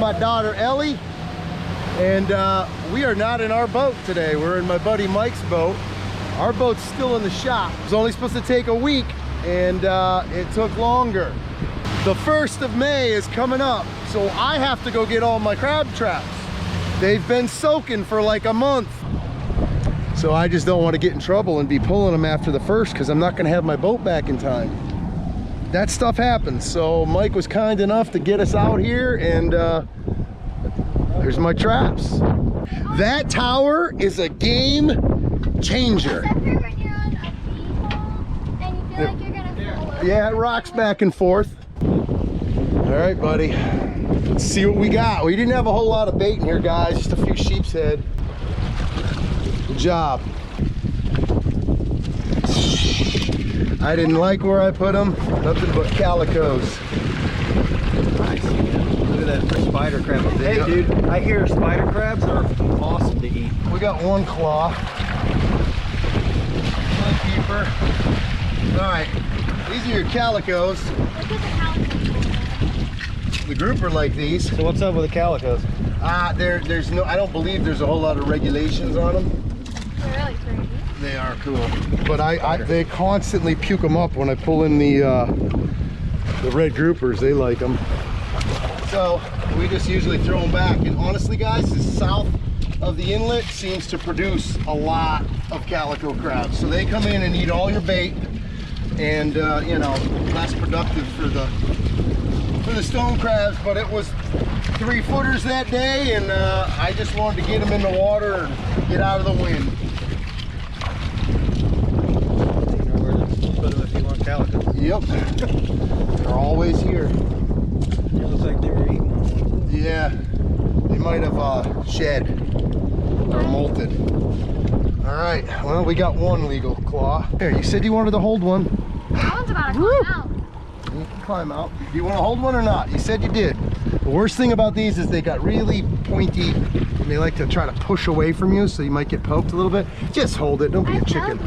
my daughter Ellie, and we are not in our boat today. We're in my buddy Mike's boat. Our boat's still in the shop. It was only supposed to take a week, and it took longer. The 1st of May is coming up, so I have to go get all my crab traps. They've been soaking for like a month. So I just don't want to get in trouble and be pulling them after the 1st, because I'm not going to have my boat back in time. That stuff happens. So Mike was kind enough to get us out here, and there's my traps. That tower is a game changer. Except for when you're on a vehicle and you feel like you're gonna fall over. Yeah, it rocks back and forth. All right, buddy. Let's see what we got. We didn't have a whole lot of bait in here, guys. Just a few sheep's head. Good job. I didn't like where I put them. Nothing but calicos. Nice. Look at that for spider crab. Hey, dude, I hear spider crabs are awesome to eat. We got one claw. One keeper. All right, these are your calicos. Look at the calico. The grouper like these. So what's up with the calicos? There's no, I don't believe there's a whole lot of regulations on them. They're really pretty. They are cool, but they constantly puke them up when I pull in the red groupers. They like them, so we just usually throw them back. And honestly, guys, the south of the inlet seems to produce a lot of calico crabs. So they come in and eat all your bait, and you know, less productive for the stone crabs. But it was 3-footers that day, and I just wanted to get them in the water and get out of the wind. Put them if you want calicos. Yep, they're always here. It looks like they were eating one. Yeah, they might have shed or molted. All right, well, we got one legal claw. Here, you said you wanted to hold one. That one's about to come out. You can climb out. Do you want to hold one or not? You said you did. The worst thing about these is they got really pointy, and they like to try to push away from you, so you might get poked a little bit. Just hold it. Don't be a chicken.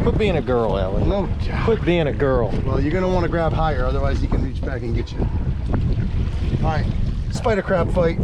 Quit being a girl, Ellie. No. Quit being a girl. Well, you're going to want to grab higher, otherwise he can reach back and get you. All right, spider crab fight.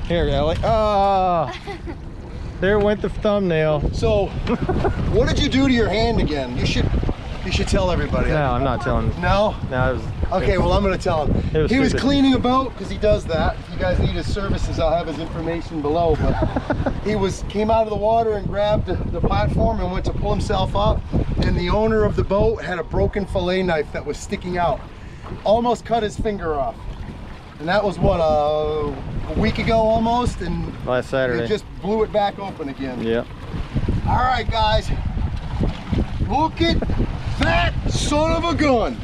Here, Ellie. Ah, there went the thumbnail. So, what did you do to your hand again? You should tell everybody. No, I'm not telling. No? No, it was, Okay, well, I'm going to tell him. He was stupid. cleaning a boat, because he does that. If you guys need his services, I'll have his information below. But he came out of the water and grabbed the platform and went to pull himself up. And the owner of the boat had a broken fillet knife that was sticking out. Almost cut his finger off. And that was, what, a week ago almost? And last Saturday. he just blew it back open again. Yep. All right, guys. Look at that son of a gun.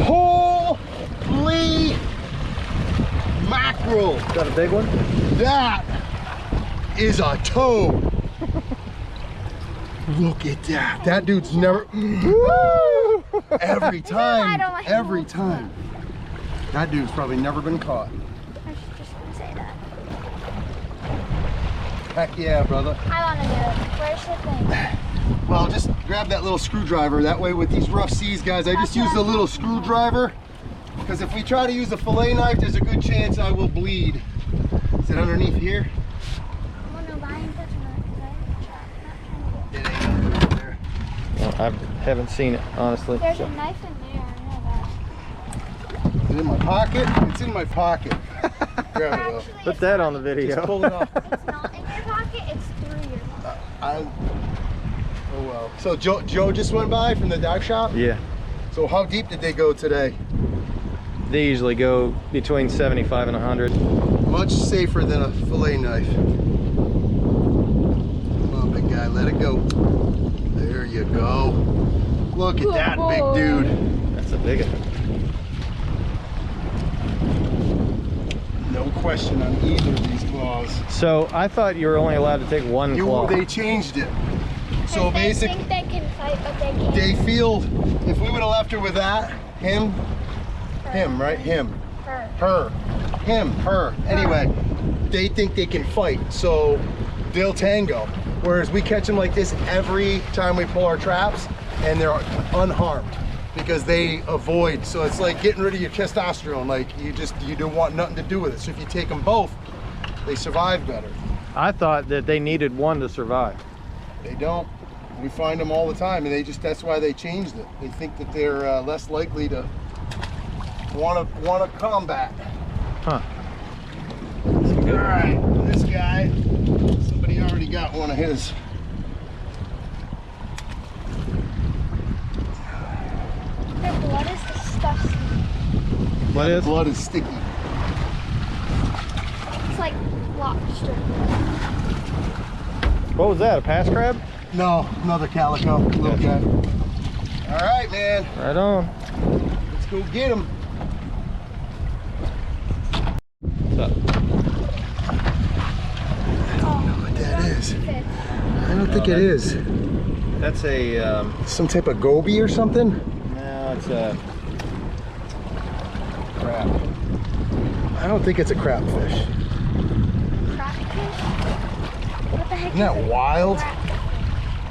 Holy mackerel. Is that a big one? That is a toad. Look at that. That dude's never... Every time. Every time. That dude's probably never been caught. I was just gonna say that. Heck yeah, brother. I wanna do it. Where's the thing? Well, just grab that little screwdriver. That way with these rough seas, guys, I just use the little screwdriver, because if we try to use a fillet knife, there's a good chance I will bleed. Is it underneath here? Oh no, but I ain't touching it. It ain't underneath there. Well, I haven't seen it, honestly. There's So. a knife in there, I know that. Is it in my pocket? It's in my pocket. Grab it though. Actually, Put that on the video. Just pull it off. it's not in your pocket, it's through your pocket. Oh well. So Joe just went by from the dive shop? Yeah. So how deep did they go today? They usually go between 75 and 100. Much safer than a fillet knife. Come on, big guy, let it go. There you go. Look at that big dude. That's a big one. No question on either of these claws. So I thought you were only allowed to take one claw. They changed it. So They basically, think they can fight, but they can't. they feel if we would have left her with that, him, right? Her. Anyway, they think they can fight, so they'll tango. Whereas we catch them like this every time we pull our traps, and they're unharmed. because they avoid. So it's like getting rid of your testosterone. Like you don't want nothing to do with it. So if you take them both, they survive better. I thought that they needed one to survive. They don't. We find them all the time, and that's why they changed it. They think that they're less likely to want to combat. Huh. All right, this guy, somebody already got one of his. Their blood is disgusting. What is? Blood is sticky. It's like lobster. What was that? A pass crab? No, another calico, little guy. All right, man. Right on. Let's go get him. What's up? What that is? I don't think it is. That's a Some type of goby or something? no, it's a crab. I don't think it's a crabfish. Crabfish? What the heck Isn't that wild?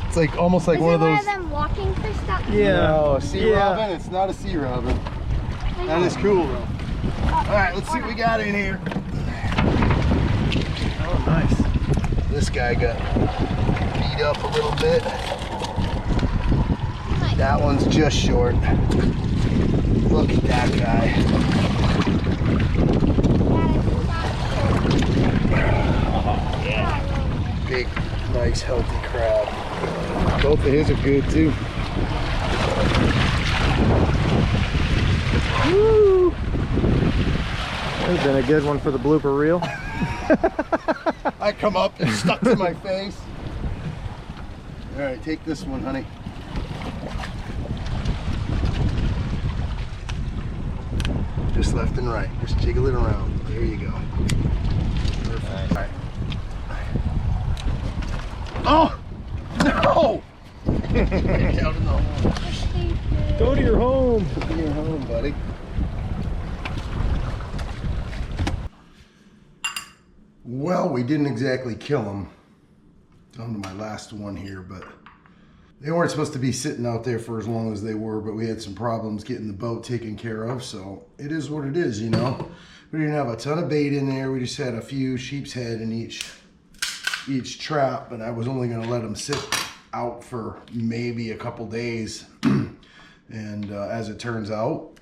It's like almost like is one it of those. one of them walking fish that No, sea Yeah. robin. It's not a sea robin. That is cool though. All right, let's see what we got in here. Oh, nice. This guy got beat up a little bit. That one's just short. Look at that guy. Big, nice, healthy crab. Both of his are good too. Woo! That's been a good one for the blooper reel. I come up and stuck to my face. All right, take this one, honey. Just left and right. Just jiggle it around. There you go. Perfect. All right. Oh! No! Right down in the hole. Go to your home. Go to your home, buddy. Well, we didn't exactly kill them. Down to my last one here, but they weren't supposed to be sitting out there for as long as they were, but we had some problems getting the boat taken care of, so it is what it is, you know. We didn't have a ton of bait in there. We just had a few sheep's head in each trap, and I was only going to let them sit out for maybe a couple days. And as it turns out,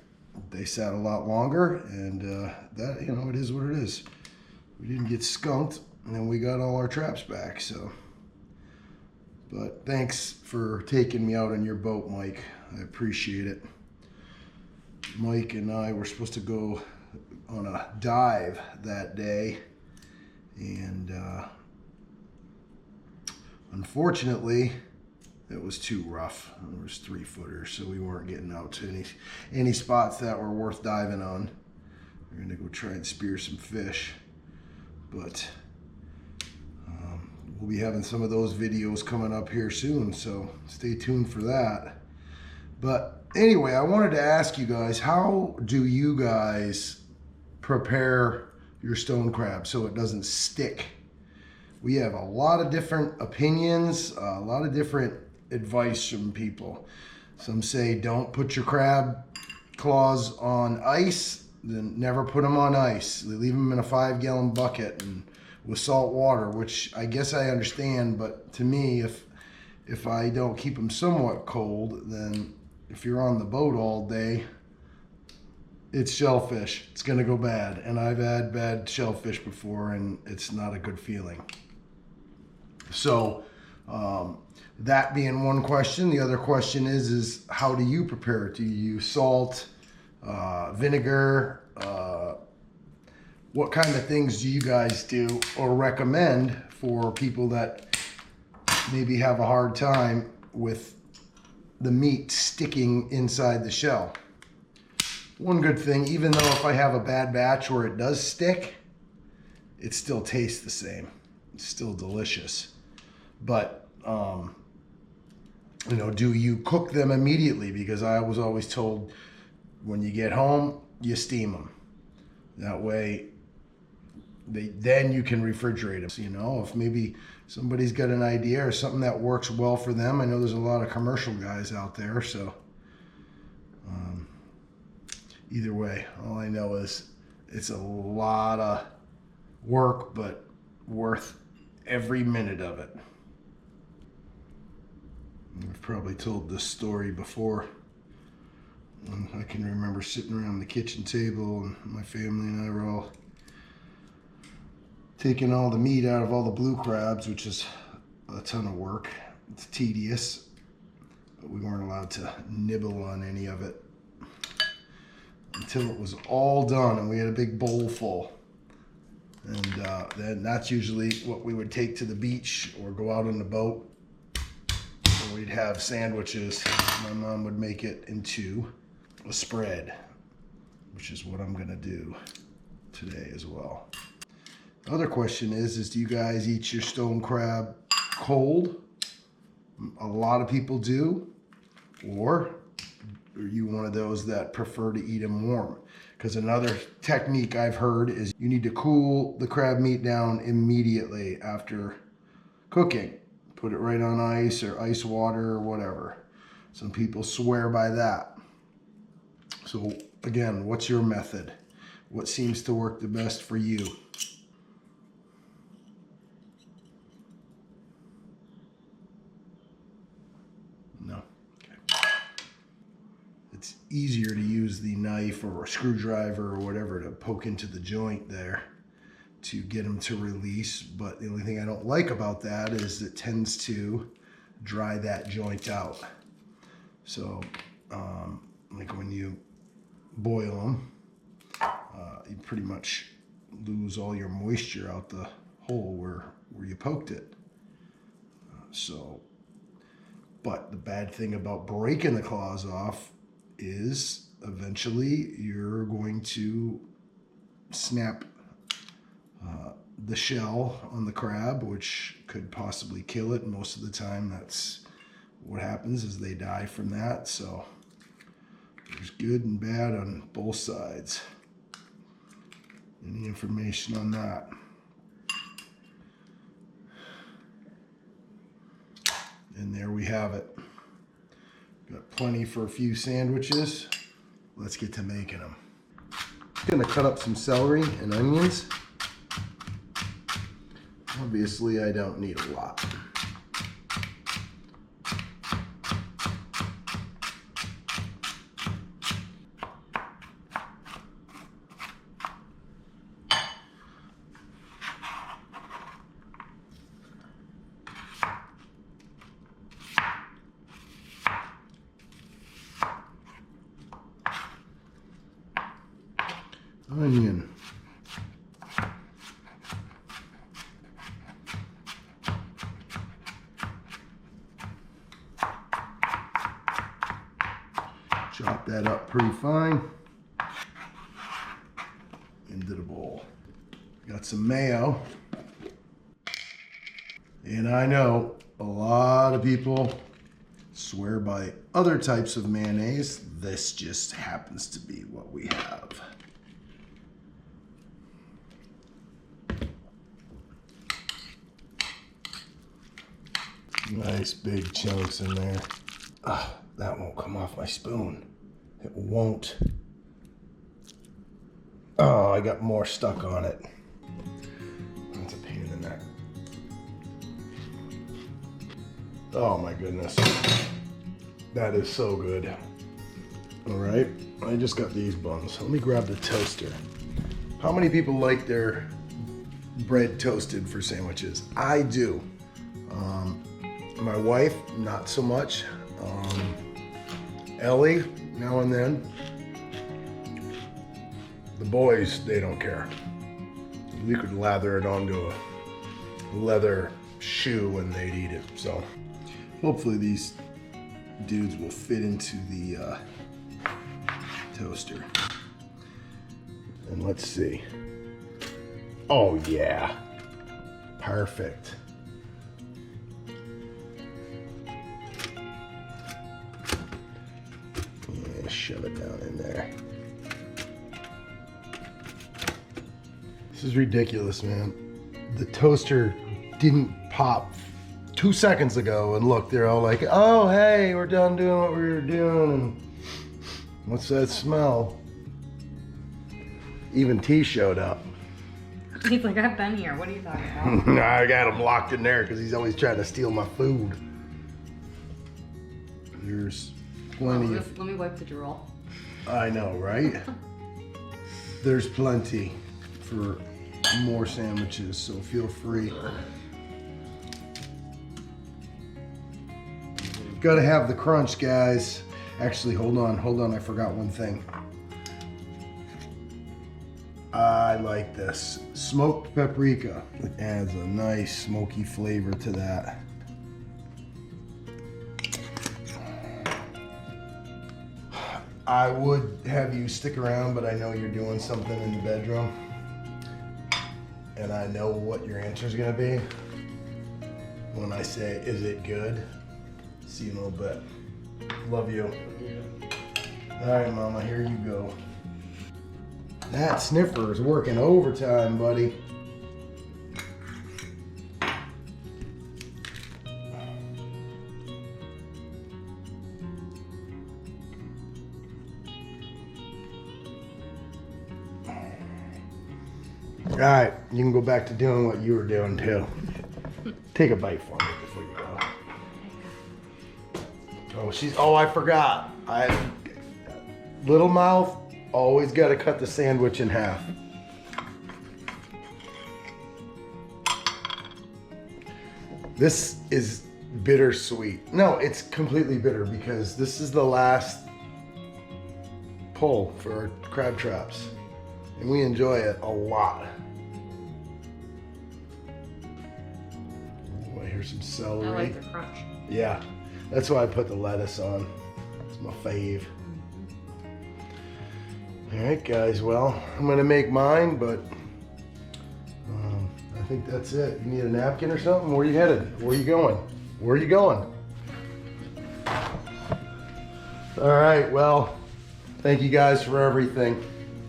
they sat a lot longer, and that, you know, it is what it is. We didn't get skunked, and then we got all our traps back, so. But thanks for taking me out on your boat, Mike. I appreciate it. Mike and I were supposed to go on a dive that day, and unfortunately, it was too rough. There was 3-footers, so we weren't getting out to any spots that were worth diving on. We're gonna go try and spear some fish, but we'll be having some of those videos coming up here soon, so stay tuned for that. But anyway, I wanted to ask you guys, how do you guys prepare your stone crab so it doesn't stick? We have a lot of different opinions, a lot of different advice from people. Some say don't put your crab claws on ice, then never put them on ice. They leave them in a 5-gallon bucket and with salt water, which I guess I understand, but to me, if I don't keep them somewhat cold, then if you're on the boat all day, it's shellfish. It's gonna go bad, and I've had bad shellfish before, and it's not a good feeling. So that being one question, the other question is how do you prepare it? Do you use salt, vinegar? What kind of things do you guys do or recommend for people that maybe have a hard time with the meat sticking inside the shell? One good thing, even though if I have a bad batch where it does stick, it still tastes the same. It's still delicious. But, you know, do you cook them immediately? Because I was always told when you get home, you steam them. That way, then you can refrigerate them. So, you know, if maybe somebody's got an idea or something that works well for them. I know there's a lot of commercial guys out there, so Either way, all I know is it's a lot of work, but worth every minute of it. I've probably told this story before. I can remember sitting around the kitchen table and my family and I were all taking all the meat out of all the blue crabs, which is a ton of work. It's tedious, but we weren't allowed to nibble on any of it until it was all done and we had a big bowl full. And then that's usually what we would take to the beach or go out on the boat. And we'd have sandwiches. My mom would make it into a spread, which is what I'm gonna do today as well. The other question is do you guys eat your stone crab cold? A lot of people do. Or are you one of those that prefer to eat them warm? Because another technique I've heard is you need to cool the crab meat down immediately after cooking. Put it right on ice or ice water or whatever. Some people swear by that. So again, what's your method? What seems to work the best for you? No. Okay. It's easier to use the knife or a screwdriver or whatever to poke into the joint there to get them to release, but the only thing I don't like about that is it tends to dry that joint out. So like when you boil them, you pretty much lose all your moisture out the hole where you poked it. But the bad thing about breaking the claws off is eventually you're going to snap the shell on the crab, which could possibly kill it. Most of the time that's what happens, is they die from that. So there's good and bad on both sides. Any information on that? And there we have it. Got plenty for a few sandwiches. Let's get to making them. I'm gonna cut up some celery and onions. Obviously, I don't need a lot. Onion. Chop that up pretty fine into the bowl. Got some mayo. And I know a lot of people swear by other types of mayonnaise. This just happens to be what we have. Nice big chunks in there. Ah, that won't come off my spoon. It won't. Oh, I got more stuck on it. That's a pain in the neck. Oh my goodness. That is so good. All right, I just got these buns. Let me grab the toaster. How many people like their bread toasted for sandwiches? I do. My wife, not so much. Ellie, now and then. The boys, they don't care. We could lather it onto a leather shoe and they'd eat it. So hopefully these dudes will fit into the toaster. And let's see. Oh yeah, perfect. Yeah, shove it down in there. This is ridiculous, man. The toaster didn't pop 2 seconds ago, and look, they're all like, oh, hey, we're done doing what we were doing, and what's that smell? Even T showed up. He's like, I've been here. What are you talking about? I got him locked in there because he's always trying to steal my food. There's plenty of... Let me wipe the drool. I know, right? There's plenty for more sandwiches, so feel free. Gotta have the crunch, guys. Actually, hold on, I forgot one thing. I like this. Smoked paprika. It adds a nice smoky flavor to that. I would have you stick around, but I know you're doing something in the bedroom. And I know what your answer is gonna be. When I say, is it good? See you in a little bit. Love you. All right, Mama, here you go. That sniffer is working overtime, buddy. All right, you can go back to doing what you were doing too. Take a bite for me before you go. Oh, I forgot. Little mouth, always got to cut the sandwich in half. This is bittersweet. No, it's completely bitter because this is the last pull for our crab traps. And we enjoy it a lot. Oh, I hear some celery. I like the crunch. Yeah, that's why I put the lettuce on. It's my fave. All right, guys, well, I'm gonna make mine, but I think that's it. You need a napkin or something? Where are you headed? Where are you going? Where are you going? All right, well, thank you guys for everything.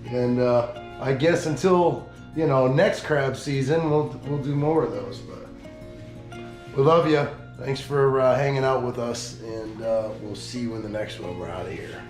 And I guess until, next crab season, we'll do more of those, but we love you. Thanks for hanging out with us, and we'll see you in the next one. We're out of here.